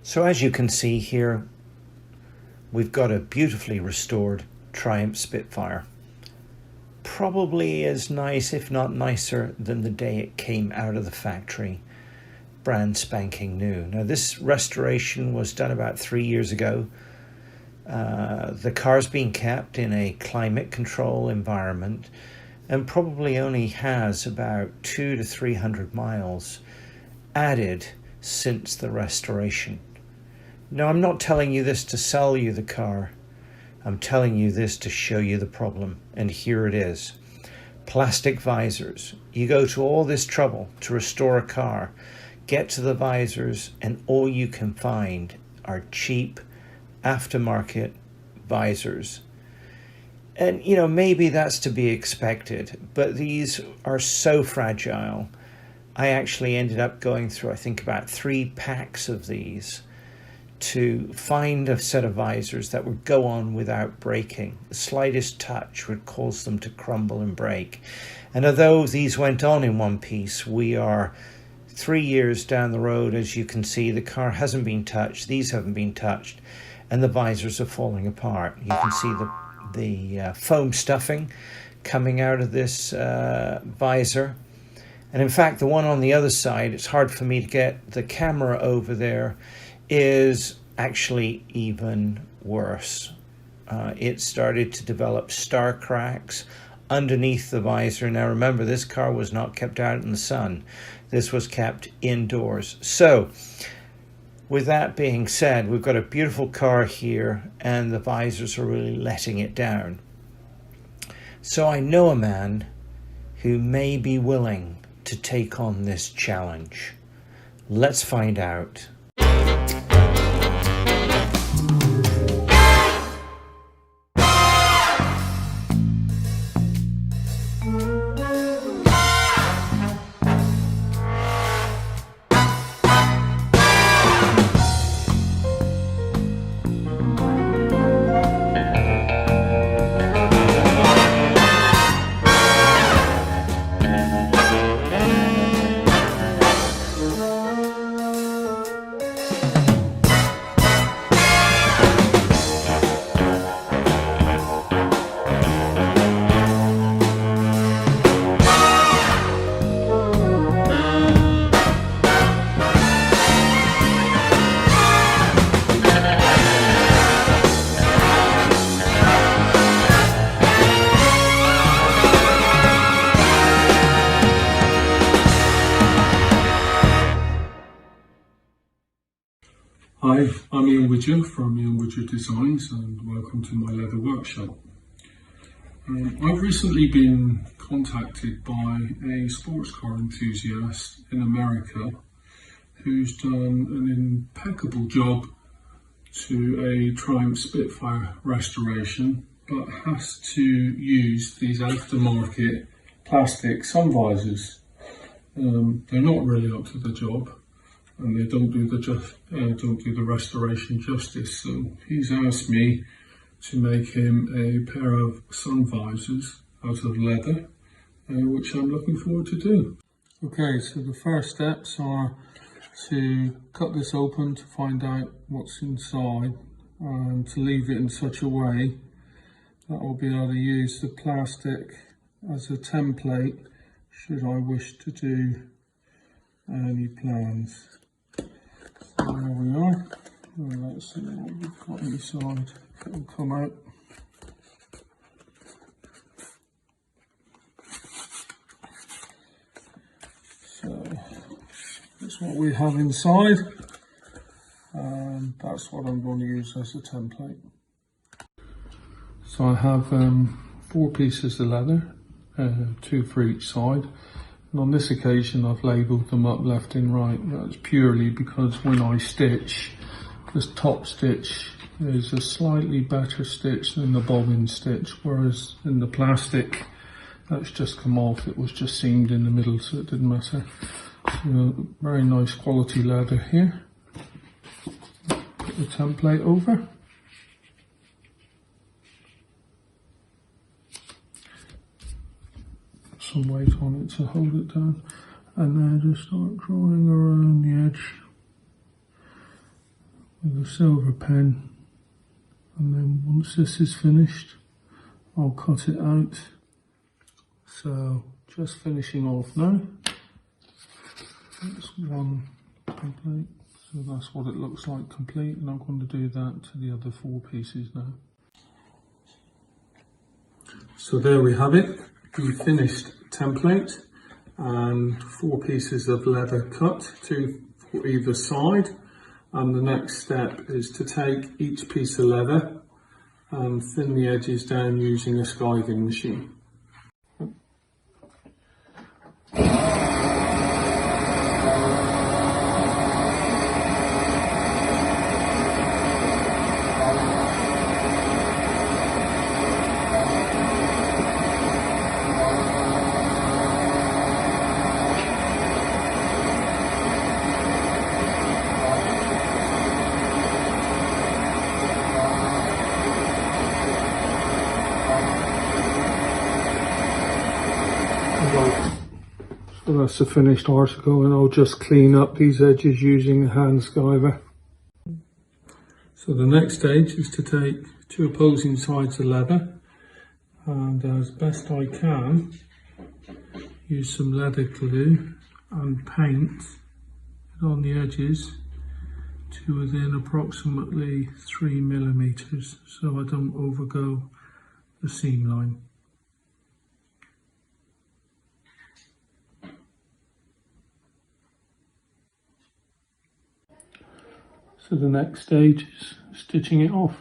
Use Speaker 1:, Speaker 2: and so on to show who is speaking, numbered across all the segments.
Speaker 1: So as you can see here, we've got a beautifully restored Triumph Spitfire. Probably as nice, if not nicer, than the day it came out of the factory. Brand spanking new. Now this restoration was done about 3 years ago. The car's been kept in a climate control environment and probably only has about 200 to 300 miles added since the restoration. Now, I'm not telling you this to sell you the car. I'm telling you this to show you the problem. And here it is. Plastic visors. You go to all this trouble to restore a car, get to the visors, and all you can find are cheap aftermarket visors. And, you know, maybe that's to be expected, but these are so fragile. I actually ended up going through, I think, about 3 packs of these to find a set of visors that would go on without breaking. The slightest touch would cause them to crumble and break. And although these went on in one piece, we are 3 years down the road. As you can see, the car hasn't been touched, these haven't been touched, and the visors are falling apart. You can see the foam stuffing coming out of this visor. And in fact, the one on the other side, it's hard for me to get the camera over there, is actually even worse. It started to develop star cracks underneath the visor. Now remember, this car was not kept out in the sun. This was kept indoors. So with that being said, we've got a beautiful car here and the visors are really letting it down. So I know a man who may be willing to take on this challenge. Let's find out.
Speaker 2: Hi, I'm Ian Widger from Ian Widger Designs and welcome to my leather workshop. I've recently been contacted by a sports car enthusiast in America who's done an impeccable job to a Triumph Spitfire restoration, but has to use these aftermarket plastic sun visors. They're not really up to the job, and they don't do the restoration justice. So he's asked me to make him a pair of sun visors out of leather, which I'm looking forward to do. Okay, so the first steps are to cut this open to find out what's inside, and to leave it in such a way that I'll be able to use the plastic as a template should I wish to do any plans. So there we are. And let's see what we've got inside. It'll come out. So that's what we have inside, and that's what I'm going to use as a template. So I have 4 pieces of leather, 2 for each side. And on this occasion I've labelled them up left and right. That's purely because when I stitch, this top stitch is a slightly better stitch than the bobbin stitch, whereas in the plastic that's just come off, it was just seamed in the middle, so it didn't matter. So very nice quality leather here. Put the template over. Some weight on it to hold it down, and then just start drawing around the edge with a silver pen, and then once this is finished I'll cut it out. So just finishing off now. That's one complete, so that's what it looks like complete, and I'm going to do that to the other 4 pieces now. So there we have it, the finished template, and 4 pieces of leather cut, 2 for either side. And the next step is to take each piece of leather and thin the edges down using a skiving machine. So that's the finished article, and I'll just clean up these edges using a hand skiver. So the next stage is to take 2 opposing sides of leather, and as best I can use some leather glue and paint it on the edges to within approximately 3 millimeters, so I don't overgo the seam line. So the next stage is stitching it off.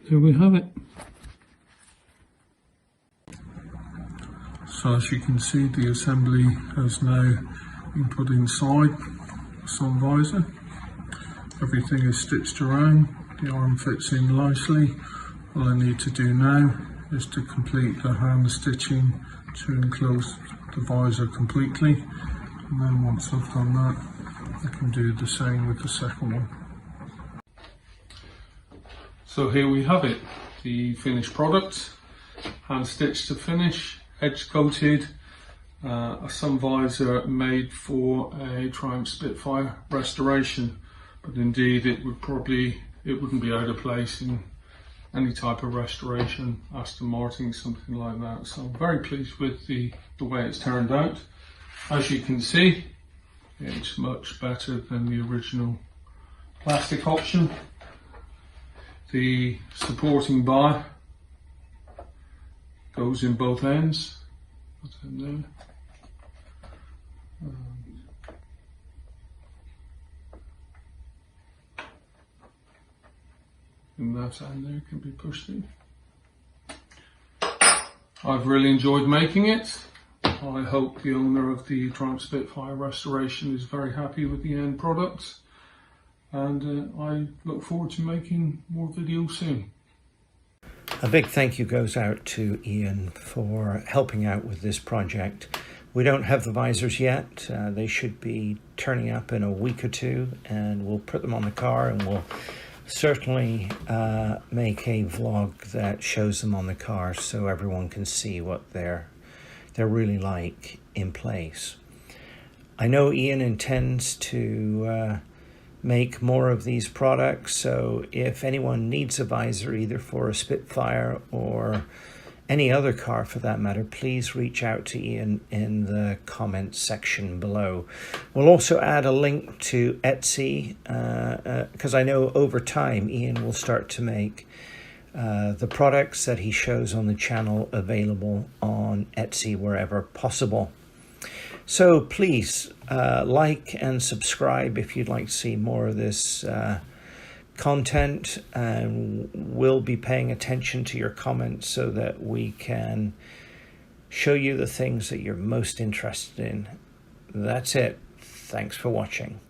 Speaker 2: Here we have it. So as you can see, the assembly has now been put inside the sun visor. Everything is stitched around, the arm fits in nicely. All I need to do now is to complete the hand stitching to enclose the visor completely, and then once I've done that I can do the same with the second one. So here we have it, the finished product, hand stitched to finish, edge coated, a sun visor made for a Triumph Spitfire restoration, but indeed it wouldn't be out of place in any type of restoration, Aston Martin, something like that. So I'm very pleased with the way it's turned out. As you can see, it's much better than the original plastic option. The supporting bar goes in both ends. That's in there. And that end there can be pushed in. I've really enjoyed making it. I hope the owner of the Triumph Spitfire restoration is very happy with the end product. And I look forward to making more videos soon.
Speaker 1: A big thank you goes out to Ian for helping out with this project. We don't have the visors yet. They should be turning up in a week or 2, and we'll put them on the car, and we'll certainly make a vlog that shows them on the car so everyone can see what they're really like in place. I know Ian intends to make more of these products, so if anyone needs a visor either for a Spitfire or any other car for that matter, please reach out to Ian in the comments section below. We'll also add a link to Etsy because I know over time Ian will start to make the products that he shows on the channel available on Etsy wherever possible. So please like and subscribe if you'd like to see more of this content, and we'll be paying attention to your comments so that we can show you the things that you're most interested in. That's it. Thanks for watching.